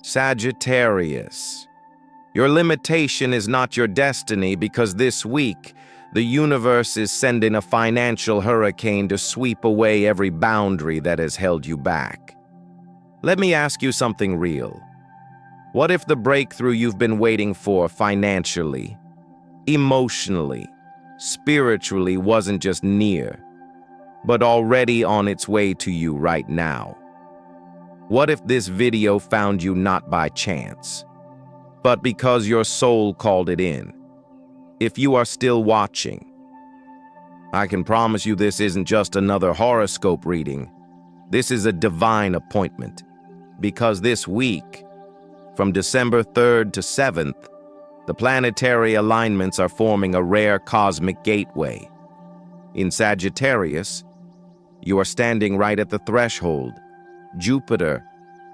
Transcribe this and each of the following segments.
Sagittarius, your limitation is not your destiny, because this week, the universe is sending a financial hurricane to sweep away every boundary that has held you back. Let me ask you something real. What if the breakthrough you've been waiting for financially, emotionally, spiritually wasn't just near, but already on its way to you right now? What if this video found you not by chance, but because your soul called it in? If you are still watching, I can promise you this isn't just another horoscope reading. This is a divine appointment, because this week, from December 3rd to 7th, the planetary alignments are forming a rare cosmic gateway. In Sagittarius, you are standing right at the threshold. Jupiter,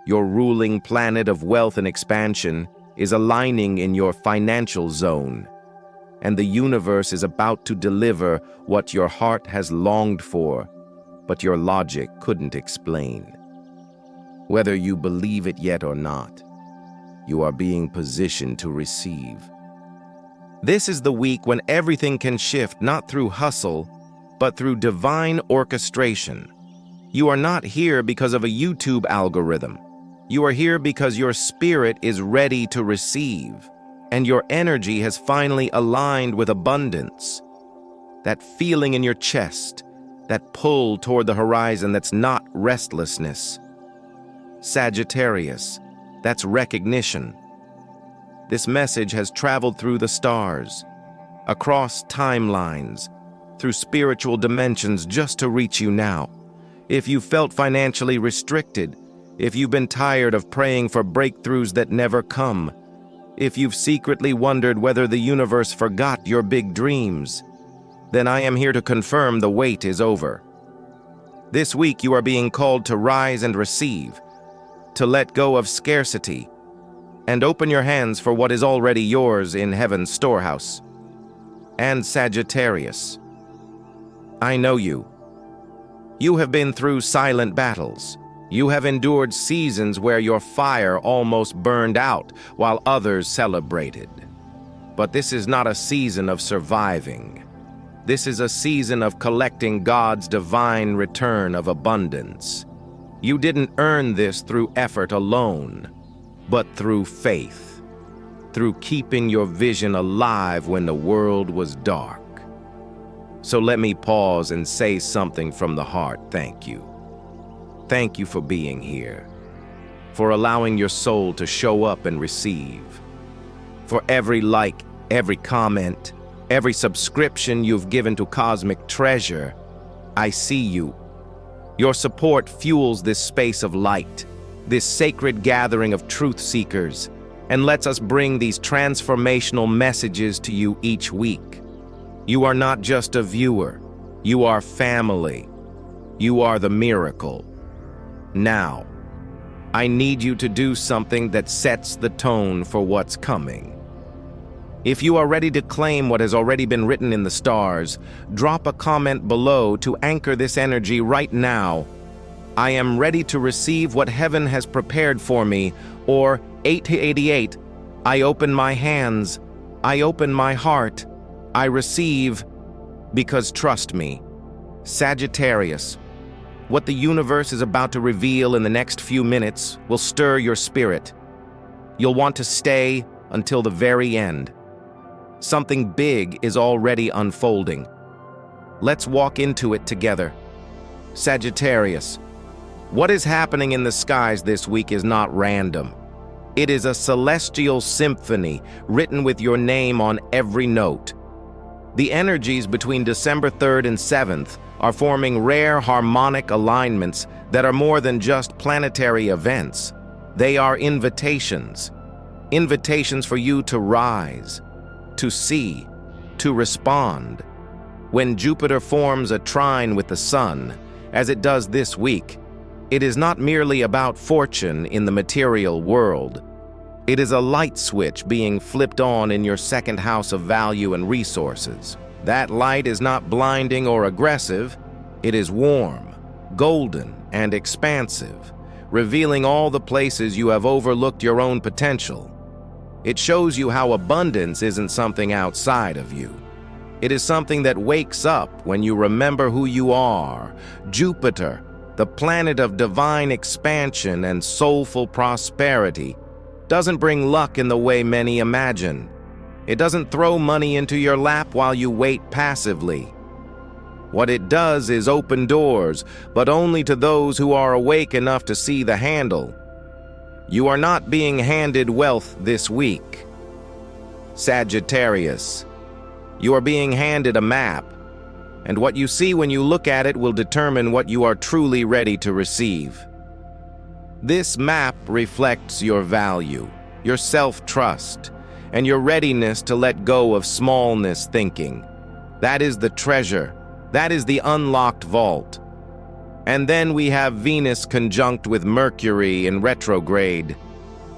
your ruling planet of wealth and expansion, is aligning in your financial zone, and the universe is about to deliver what your heart has longed for, but your logic couldn't explain. Whether you believe it yet or not, you are being positioned to receive. This is the week when everything can shift, not through hustle, but through divine orchestration. You are not here because of a YouTube algorithm. You are here because your spirit is ready to receive, and your energy has finally aligned with abundance. That feeling in your chest, that pull toward the horizon, that's not restlessness. Sagittarius, that's recognition. This message has traveled through the stars, across timelines, through spiritual dimensions just to reach you now. If you felt financially restricted, if you've been tired of praying for breakthroughs that never come, if you've secretly wondered whether the universe forgot your big dreams, then I am here to confirm the wait is over. This week you are being called to rise and receive, to let go of scarcity, and open your hands for what is already yours in heaven's storehouse. And Sagittarius, I know you. You have been through silent battles. You have endured seasons where your fire almost burned out while others celebrated. But this is not a season of surviving. This is a season of collecting God's divine return of abundance. You didn't earn this through effort alone, but through faith, through keeping your vision alive when the world was dark. So let me pause and say something from the heart. Thank you. Thank you for being here, for allowing your soul to show up and receive. For every like, every comment, every subscription you've given to Cosmic Treasure, I see you. Your support fuels this space of light, this sacred gathering of truth seekers, and lets us bring these transformational messages to you each week. You are not just a viewer, you are family. You are the miracle. Now, I need you to do something that sets the tone for what's coming. If you are ready to claim what has already been written in the stars, drop a comment below to anchor this energy right now. I am ready to receive what heaven has prepared for me, or 888, I open my hands, I open my heart, I receive, because trust me, Sagittarius, what the universe is about to reveal in the next few minutes will stir your spirit. You'll want to stay until the very end. Something big is already unfolding. Let's walk into it together. Sagittarius, what is happening in the skies this week is not random. It is a celestial symphony written with your name on every note. The energies between December 3rd and 7th are forming rare harmonic alignments that are more than just planetary events. They are invitations. Invitations for you to rise, to see, to respond. When Jupiter forms a trine with the Sun, as it does this week, it is not merely about fortune in the material world. It is a light switch being flipped on in your second house of value and resources. That light is not blinding or aggressive. It is warm, golden, and expansive, revealing all the places you have overlooked your own potential. It shows you how abundance isn't something outside of you. It is something that wakes up when you remember who you are. Jupiter, the planet of divine expansion and soulful prosperity, doesn't bring luck in the way many imagine. It doesn't throw money into your lap while you wait passively. What it does is open doors, but only to those who are awake enough to see the handle. You are not being handed wealth this week. Sagittarius, you are being handed a map, and what you see when you look at it will determine what you are truly ready to receive. This map reflects your value, your self-trust, and your readiness to let go of smallness thinking. That is the treasure. That is the unlocked vault. And then we have Venus conjunct with Mercury in retrograde.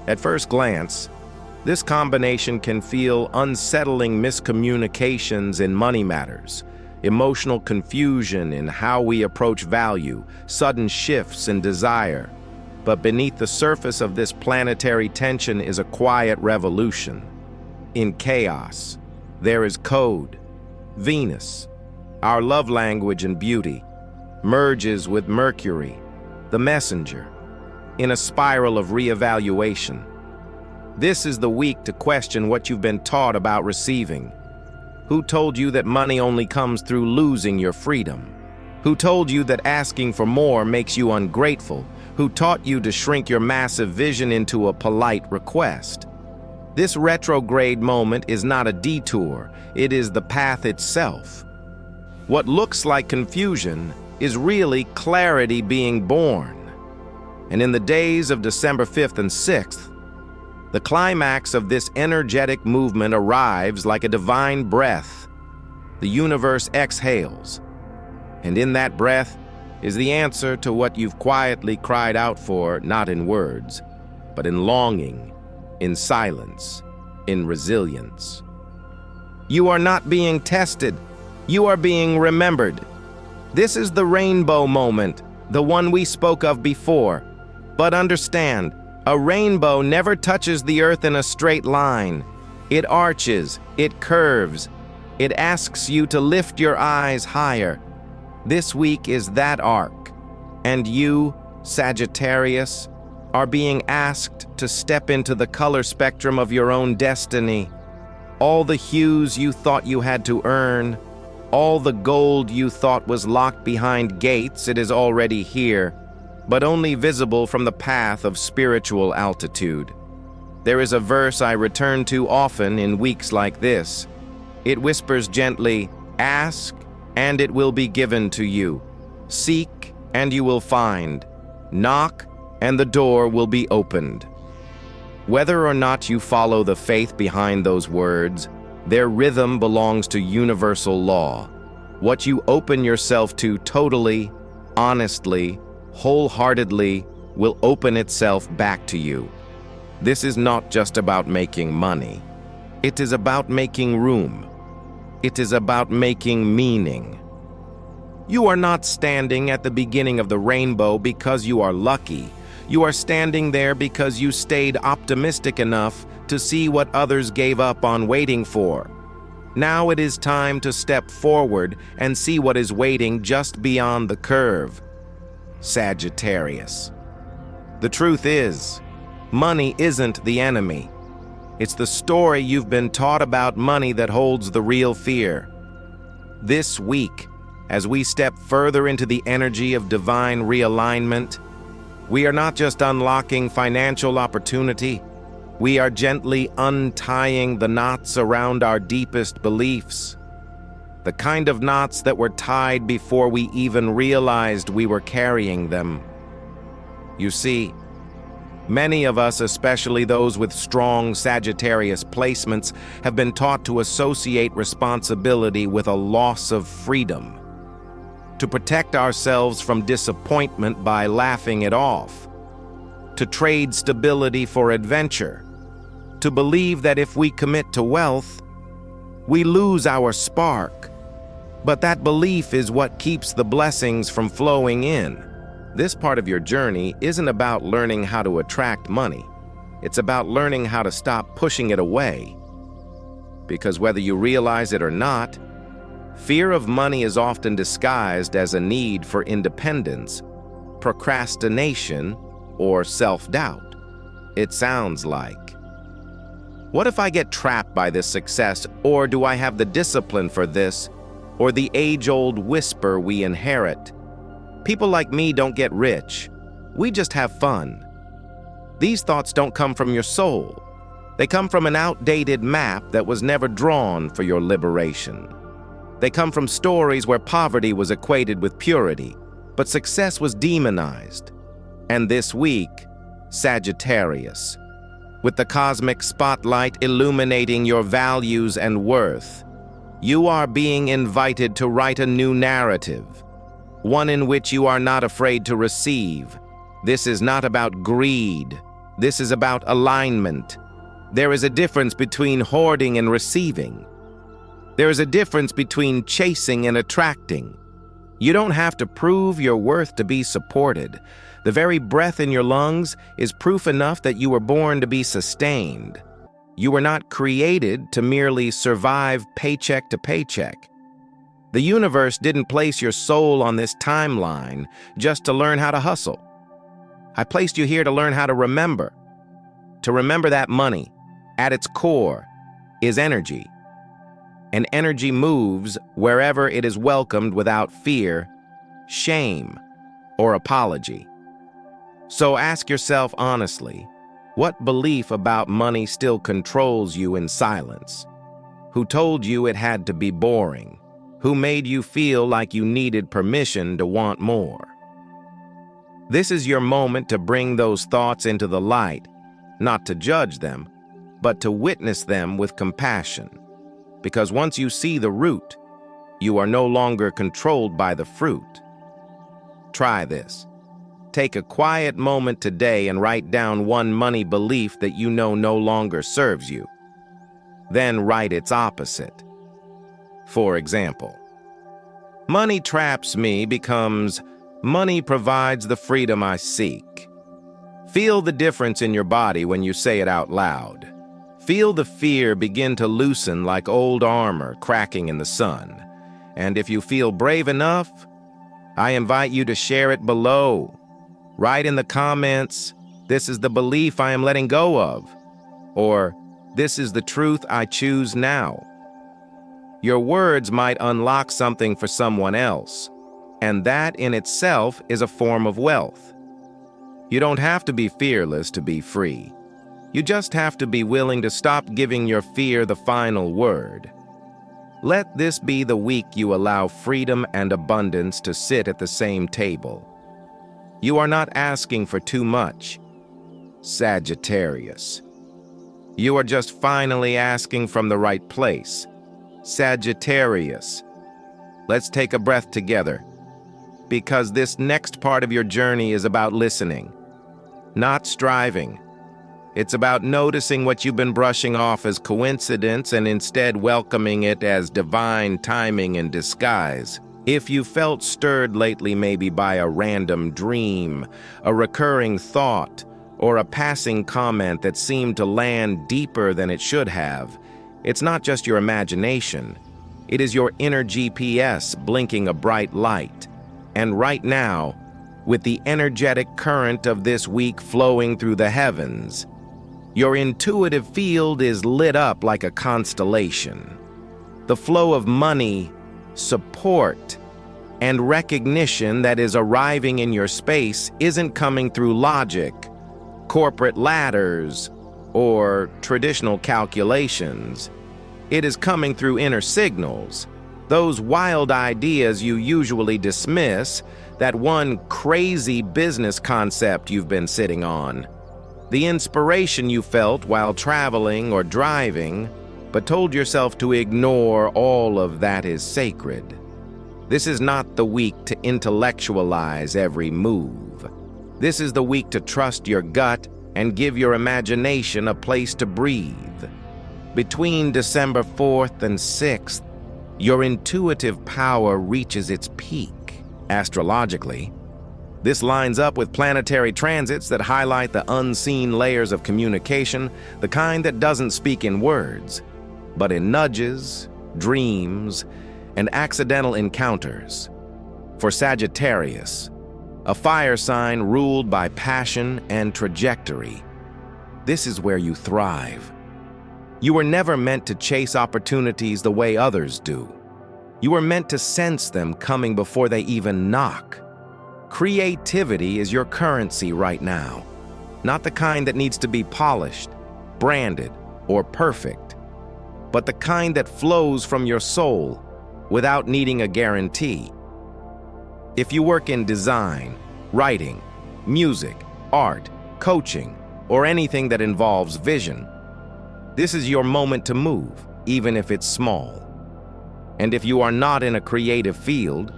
At first glance, this combination can feel unsettling miscommunications in money matters, emotional confusion in how we approach value, sudden shifts in desire. But beneath the surface of this planetary tension is a quiet revolution. In chaos, there is code. Venus, our love language and beauty, merges with Mercury, the messenger, in a spiral of reevaluation. This is the week to question what you've been taught about receiving. Who told you that money only comes through losing your freedom? Who told you that asking for more makes you ungrateful? Who taught you to shrink your massive vision into a polite request? This retrograde moment is not a detour, it is the path itself. What looks like confusion is really clarity being born. And in the days of December 5th and 6th, the climax of this energetic movement arrives like a divine breath. The universe exhales, and in that breath is the answer to what you've quietly cried out for, not in words, but in longing, in silence, in resilience. You are not being tested, you are being remembered. This is the rainbow moment, the one we spoke of before. But understand, a rainbow never touches the earth in a straight line. It arches, it curves, it asks you to lift your eyes higher. This week is that arc, and you, Sagittarius, are being asked to step into the color spectrum of your own destiny. All the hues you thought you had to earn, all the gold you thought was locked behind gates, it is already here, but only visible from the path of spiritual altitude. There is a verse I return to often in weeks like this. It whispers gently, "Ask, and it will be given to you. Seek, and you will find. Knock, and the door will be opened." Whether or not you follow the faith behind those words, their rhythm belongs to universal law. What you open yourself to totally, honestly, wholeheartedly will open itself back to you. This is not just about making money. It is about making room. It is about making meaning. You are not standing at the beginning of the rainbow because you are lucky. You are standing there because you stayed optimistic enough to see what others gave up on waiting for. Now it is time to step forward and see what is waiting just beyond the curve. Sagittarius. The truth is, money isn't the enemy. It's the story you've been taught about money that holds the real fear. This week, as we step further into the energy of divine realignment, we are not just unlocking financial opportunity, we are gently untying the knots around our deepest beliefs. The kind of knots that were tied before we even realized we were carrying them. You see, many of us, especially those with strong Sagittarius placements, have been taught to associate responsibility with a loss of freedom, to protect ourselves from disappointment by laughing it off, to trade stability for adventure, to believe that if we commit to wealth, we lose our spark. But that belief is what keeps the blessings from flowing in. This part of your journey isn't about learning how to attract money. It's about learning how to stop pushing it away. Because whether you realize it or not, fear of money is often disguised as a need for independence, procrastination, or self-doubt. It sounds like, what if I get trapped by this success, or do I have the discipline for this, or the age-old whisper we inherit? People like me don't get rich. We just have fun. These thoughts don't come from your soul. They come from an outdated map that was never drawn for your liberation. They come from stories where poverty was equated with purity, but success was demonized. And this week, Sagittarius, with the cosmic spotlight illuminating your values and worth, you are being invited to write a new narrative, one in which you are not afraid to receive. This is not about greed. This is about alignment. There is a difference between hoarding and receiving. There is a difference between chasing and attracting. You don't have to prove your worth to be supported. The very breath in your lungs is proof enough that you were born to be sustained. You were not created to merely survive paycheck to paycheck. The universe didn't place your soul on this timeline just to learn how to hustle. I placed you here to learn how to remember that money, at its core, is energy. And energy moves wherever it is welcomed without fear, shame, or apology. So ask yourself honestly, what belief about money still controls you in silence? Who told you it had to be boring? Who made you feel like you needed permission to want more? This is your moment to bring those thoughts into the light, not to judge them, but to witness them with compassion. Because once you see the root, you are no longer controlled by the fruit. Try this. Take a quiet moment today and write down one money belief that you know no longer serves you. Then write its opposite. For example, money traps me becomes money provides the freedom I seek. Feel the difference in your body when you say it out loud. Feel the fear begin to loosen like old armor cracking in the sun. And if you feel brave enough, I invite you to share it below. Write in the comments, "This is the belief I am letting go of," or "This is the truth I choose now." Your words might unlock something for someone else, and that in itself is a form of wealth. You don't have to be fearless to be free. You just have to be willing to stop giving your fear the final word. Let this be the week you allow freedom and abundance to sit at the same table. You are not asking for too much, Sagittarius. You are just finally asking from the right place, Sagittarius. Let's take a breath together, because this next part of your journey is about listening, not striving. It's about noticing what you've been brushing off as coincidence and instead welcoming it as divine timing in disguise. If you felt stirred lately maybe by a random dream, a recurring thought, or a passing comment that seemed to land deeper than it should have, it's not just your imagination. It is your inner GPS blinking a bright light. And right now, with the energetic current of this week flowing through the heavens, your intuitive field is lit up like a constellation. The flow of money, support, and recognition that is arriving in your space isn't coming through logic, corporate ladders, or traditional calculations. It is coming through inner signals, those wild ideas you usually dismiss, that one crazy business concept you've been sitting on, the inspiration you felt while traveling or driving, but told yourself to ignore. All of that is sacred. This is not the week to intellectualize every move. This is the week to trust your gut and give your imagination a place to breathe. Between December 4th and 6th, your intuitive power reaches its peak. Astrologically, This lines up with planetary transits that highlight the unseen layers of communication, the kind that doesn't speak in words, but in nudges, dreams, and accidental encounters. For Sagittarius, a fire sign ruled by passion and trajectory, this is where you thrive. You were never meant to chase opportunities the way others do. You were meant to sense them coming before they even knock. Creativity is your currency right now, not the kind that needs to be polished, branded, or perfect, but the kind that flows from your soul without needing a guarantee. If you work in design, writing, music, art, coaching, or anything that involves vision, this is your moment to move, even if it's small. And if you are not in a creative field,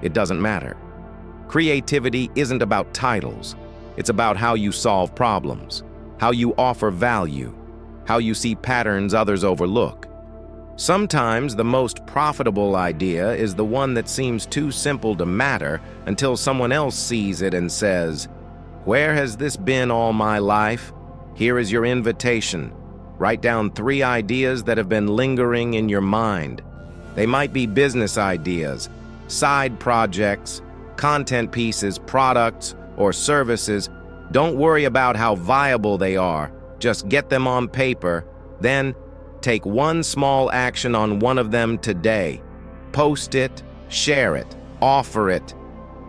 it doesn't matter. Creativity isn't about titles. It's about how you solve problems, how you offer value, how you see patterns others overlook. Sometimes the most profitable idea is the one that seems too simple to matter until someone else sees it and says, "Where has this been all my life? Here is your invitation. Write down 3 ideas that have been lingering in your mind." They might be business ideas, side projects, content pieces, products, or services. Don't worry about how viable they are. Just get them on paper. Then, take one small action on one of them today. Post it, share it, offer it.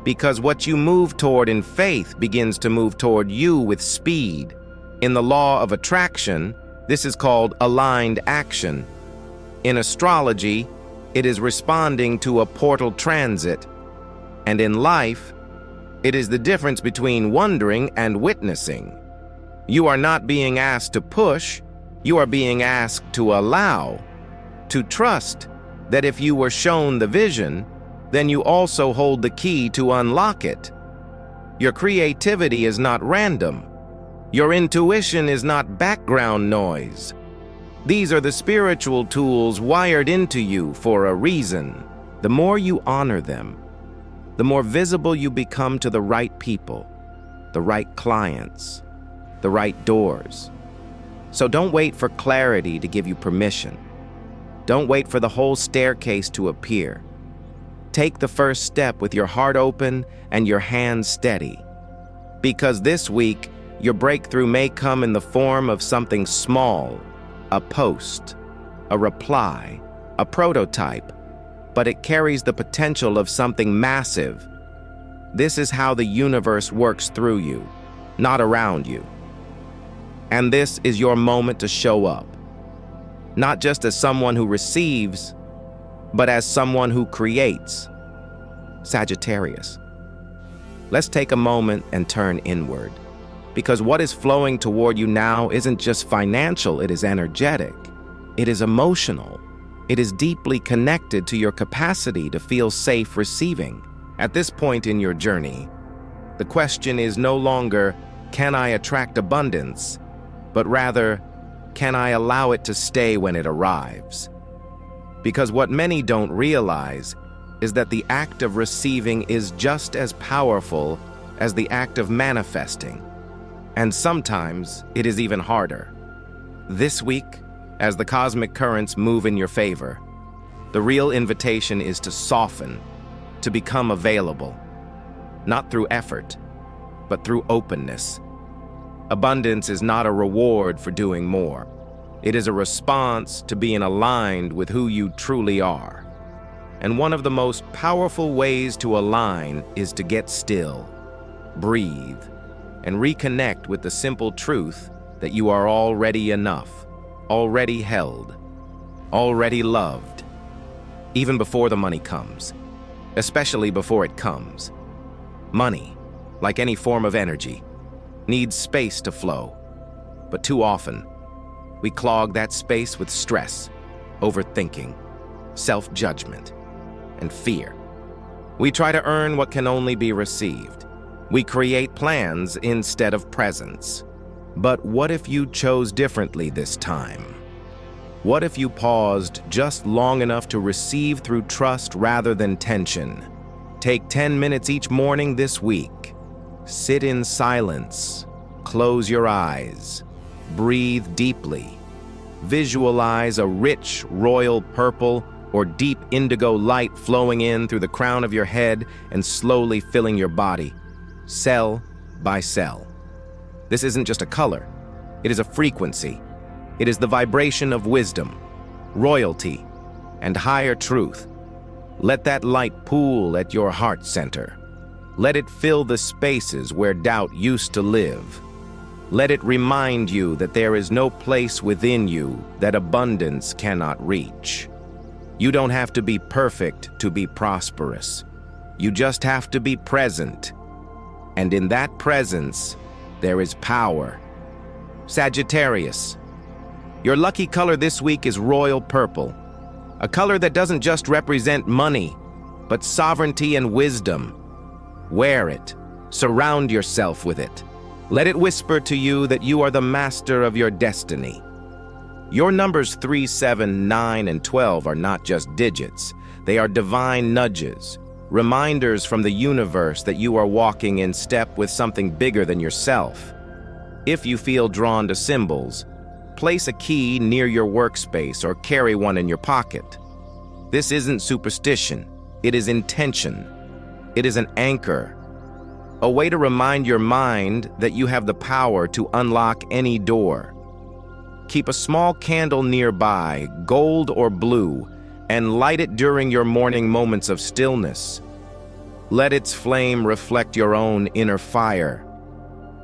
Because what you move toward in faith begins to move toward you with speed. In the law of attraction, this is called aligned action. In astrology, it is responding to a portal transit. And in life, it is the difference between wondering and witnessing. You are not being asked to push, you are being asked to allow, to trust that if you were shown the vision, then you also hold the key to unlock it. Your creativity is not random. Your intuition is not background noise. These are the spiritual tools wired into you for a reason. The more you honor them, the more visible you become to the right people, the right clients, the right doors. So don't wait for clarity to give you permission. Don't wait for the whole staircase to appear. Take the first step with your heart open and your hands steady. Because this week, your breakthrough may come in the form of something small, a post, a reply, a prototype, but it carries the potential of something massive. This is how the universe works through you, not around you. And this is your moment to show up, not just as someone who receives, but as someone who creates. Sagittarius. Let's take a moment and turn inward, because what is flowing toward you now isn't just financial, it is energetic, it is emotional. It is deeply connected to your capacity to feel safe receiving. At this point in your journey, the question is no longer, can I attract abundance? But rather, can I allow it to stay when it arrives? Because what many don't realize is that the act of receiving is just as powerful as the act of manifesting. And sometimes it is even harder. This week, as the cosmic currents move in your favor, the real invitation is to soften, to become available, not through effort, but through openness. Abundance is not a reward for doing more. It is a response to being aligned with who you truly are. And one of the most powerful ways to align is to get still, breathe, and reconnect with the simple truth that you are already enough, already held, already loved, even before the money comes, especially before it comes. Money, like any form of energy, needs space to flow, but too often, we clog that space with stress, overthinking, self-judgment, and fear. We try to earn what can only be received. We create plans instead of presents. But what if you chose differently this time? What if you paused just long enough to receive through trust rather than tension? Take 10 minutes each morning this week. Sit in silence. Close your eyes. Breathe deeply. Visualize a rich royal purple or deep indigo light flowing in through the crown of your head and slowly filling your body, cell by cell. This isn't just a color. It is a frequency. It is the vibration of wisdom, royalty, and higher truth. Let that light pool at your heart center. Let it fill the spaces where doubt used to live. Let it remind you that there is no place within you that abundance cannot reach. You don't have to be perfect to be prosperous. You just have to be present. And in that presence, there is power. Sagittarius, your lucky color this week is royal purple, a color that doesn't just represent money, but sovereignty and wisdom. Wear it. Surround yourself with it. Let it whisper to you that you are the master of your destiny. Your numbers 3, 7, 9, and 12 are not just digits. They are divine nudges, reminders from the universe that you are walking in step with something bigger than yourself. If you feel drawn to symbols, place a key near your workspace or carry one in your pocket. This isn't superstition. It is intention. It is an anchor, a way to remind your mind that you have the power to unlock any door. Keep a small candle nearby, gold or blue, and light it during your morning moments of stillness. Let its flame reflect your own inner fire,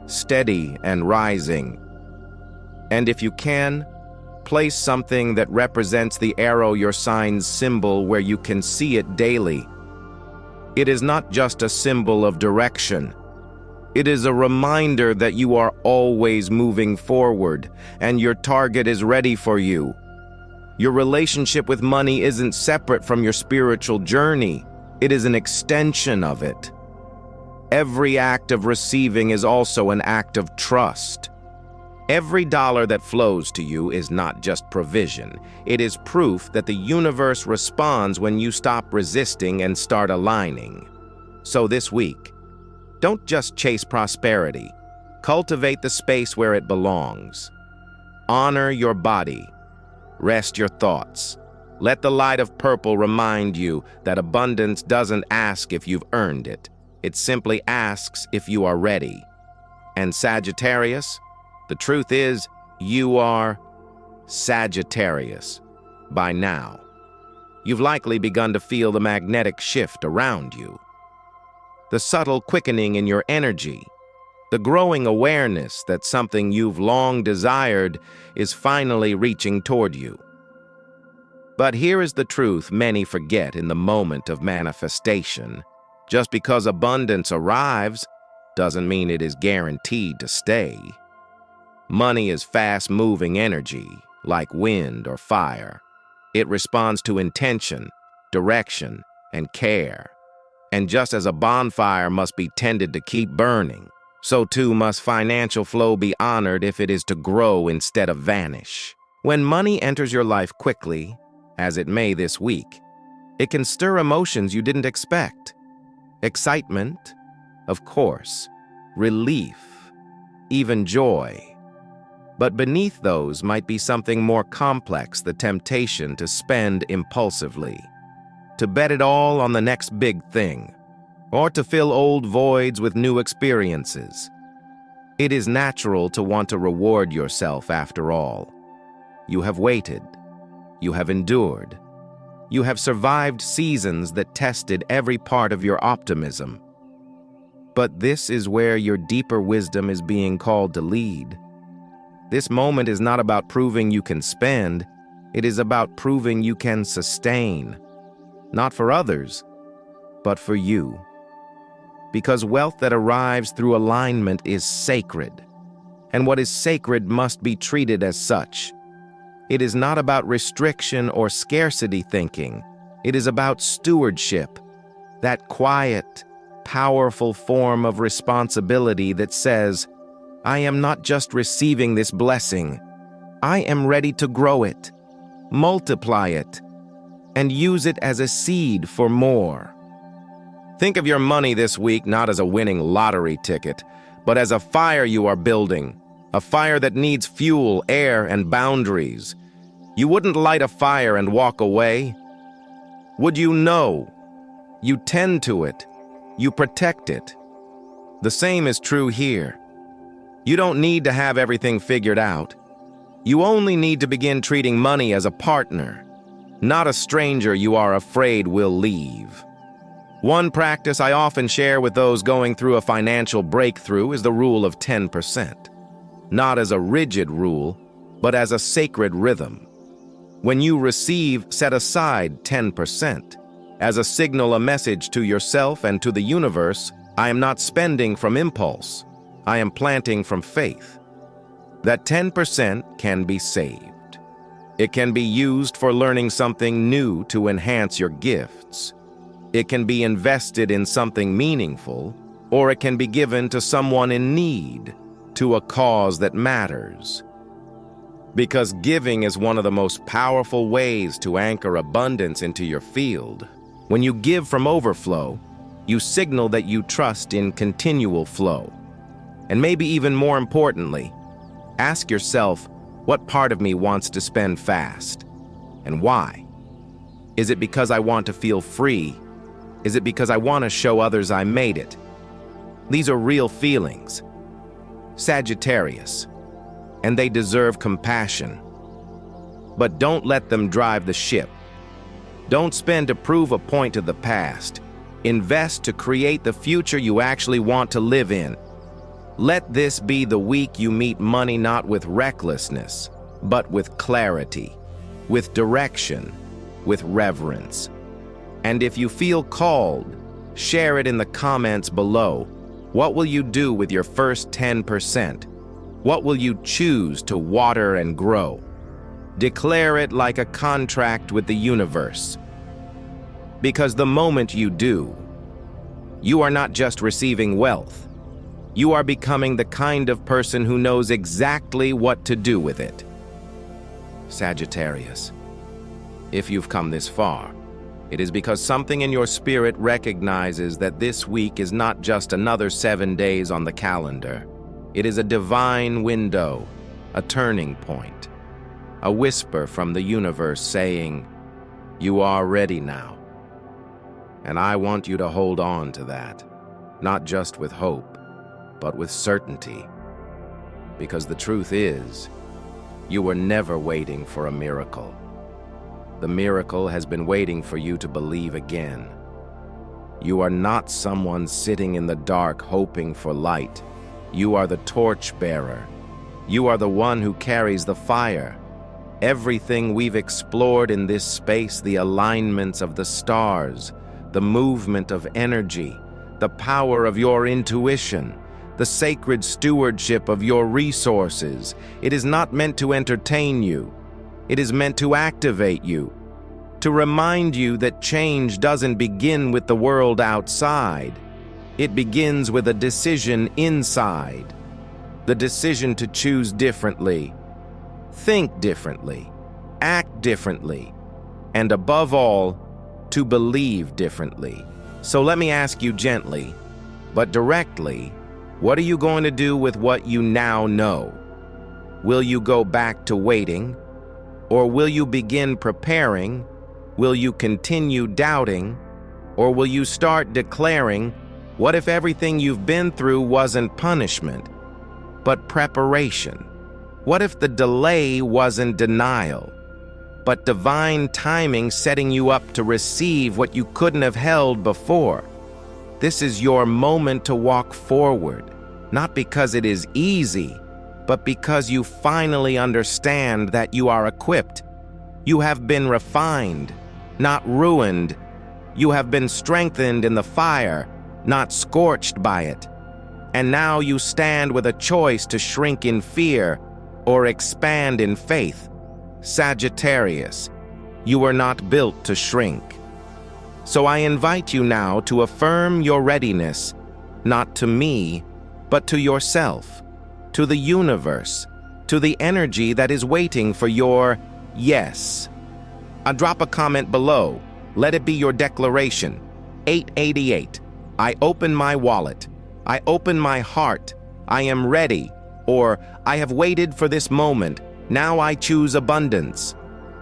steady and rising. And if you can, place something that represents the arrow your sign's symbol where you can see it daily. It is not just a symbol of direction. It is a reminder that you are always moving forward and your target is ready for you. Your relationship with money isn't separate from your spiritual journey. It is an extension of it. Every act of receiving is also an act of trust. Every dollar that flows to you is not just provision. It is proof that the universe responds when you stop resisting and start aligning. So this week, don't just chase prosperity. Cultivate the space where it belongs. Honor your body. Rest your thoughts. Let the light of purple remind you that abundance doesn't ask if you've earned it. It simply asks if you are ready. And Sagittarius, the truth is, you are Sagittarius by now. You've likely begun to feel the magnetic shift around you, the subtle quickening in your energy, the growing awareness that something you've long desired is finally reaching toward you. But here is the truth many forget in the moment of manifestation. Just because abundance arrives doesn't mean it is guaranteed to stay. Money is fast-moving energy, like wind or fire. It responds to intention, direction, and care. And just as a bonfire must be tended to keep burning, so too must financial flow be honored if it is to grow instead of vanish. When money enters your life quickly, as it may this week, it can stir emotions you didn't expect. Excitement, of course, relief, even joy. But beneath those might be something more complex, the temptation to spend impulsively, to bet it all on the next big thing, or to fill old voids with new experiences. It is natural to want to reward yourself after all. You have waited. You have endured. You have survived seasons that tested every part of your optimism. But this is where your deeper wisdom is being called to lead. This moment is not about proving you can spend. It is about proving you can sustain. Not for others, but for you. Because wealth that arrives through alignment is sacred. And what is sacred must be treated as such. It is not about restriction or scarcity thinking. It is about stewardship, that quiet, powerful form of responsibility that says, I am not just receiving this blessing. I am ready to grow it, multiply it, and use it as a seed for more. Think of your money this week not as a winning lottery ticket, but as a fire you are building, a fire that needs fuel, air, and boundaries. You wouldn't light a fire and walk away. Would you know? You tend to it. You protect it. The same is true here. You don't need to have everything figured out. You only need to begin treating money as a partner, not a stranger you are afraid will leave. One practice I often share with those going through a financial breakthrough is the rule of 10%. Not as a rigid rule, but as a sacred rhythm. When you receive, set aside 10%. As a signal, a message to yourself and to the universe, I am not spending from impulse. I am planting from faith. That 10% can be saved. It can be used for learning something new to enhance your gifts. It can be invested in something meaningful, or it can be given to someone in need, to a cause that matters. Because giving is one of the most powerful ways to anchor abundance into your field. When you give from overflow, you signal that you trust in continual flow. And maybe even more importantly, ask yourself, what part of me wants to spend fast? And why? Is it because I want to feel free? Is it because I want to show others I made it? These are real feelings. Sagittarius. And they deserve compassion. But don't let them drive the ship. Don't spend to prove a point to the past. Invest to create the future you actually want to live in. Let this be the week you meet money not with recklessness, but with clarity, with direction, with reverence. And if you feel called, share it in the comments below. What will you do with your first 10%? What will you choose to water and grow? Declare it like a contract with the universe. Because the moment you do, you are not just receiving wealth. You are becoming the kind of person who knows exactly what to do with it. Sagittarius, if you've come this far, it is because something in your spirit recognizes that this week is not just another 7 days on the calendar. It is a divine window, a turning point, a whisper from the universe saying, "You are ready now." And I want you to hold on to that, not just with hope, but with certainty. Because the truth is, you were never waiting for a miracle. The miracle has been waiting for you to believe again. You are not someone sitting in the dark hoping for light. You are the torchbearer. You are the one who carries the fire. Everything we've explored in this space, the alignments of the stars, the movement of energy, the power of your intuition, the sacred stewardship of your resources, it is not meant to entertain you. It is meant to activate you, to remind you that change doesn't begin with the world outside. It begins with a decision inside. The decision to choose differently, think differently, act differently, and above all, to believe differently. So let me ask you gently, but directly, what are you going to do with what you now know? Will you go back to waiting? Or will you begin preparing? Will you continue doubting? Or will you start declaring, what if everything you've been through wasn't punishment, but preparation? What if the delay wasn't denial, but divine timing setting you up to receive what you couldn't have held before? This is your moment to walk forward, not because it is easy, but because you finally understand that you are equipped. You have been refined, not ruined. You have been strengthened in the fire, not scorched by it. And now you stand with a choice to shrink in fear or expand in faith. Sagittarius, you were not built to shrink. So I invite you now to affirm your readiness, not to me, but to yourself, to the universe, to the energy that is waiting for your yes. Drop a comment below. Let it be your declaration. 888. I open my wallet. I open my heart. I am ready. Or, I have waited for this moment. Now I choose abundance.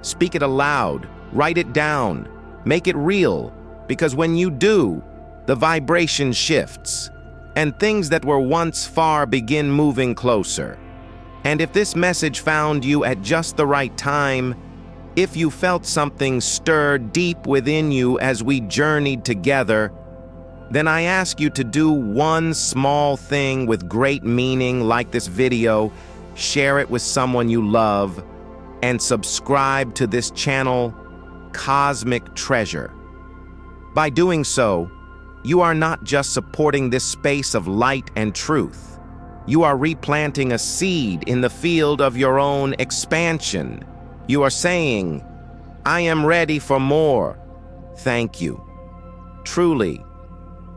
Speak it aloud. Write it down. Make it real. Because when you do, the vibration shifts. And things that were once far begin moving closer. And if this message found you at just the right time, if you felt something stir deep within you as we journeyed together, then I ask you to do one small thing with great meaning like this video, share it with someone you love, and subscribe to this channel, Cosmic Treasure. By doing so, you are not just supporting this space of light and truth. You are replanting a seed in the field of your own expansion. You are saying, I am ready for more. Thank you, truly,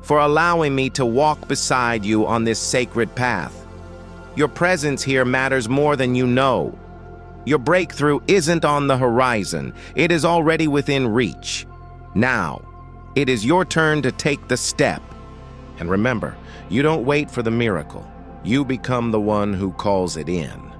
for allowing me to walk beside you on this sacred path. Your presence here matters more than you know. Your breakthrough isn't on the horizon. It is already within reach. Now, it is your turn to take the step. And remember, you don't wait for the miracle. You become the one who calls it in.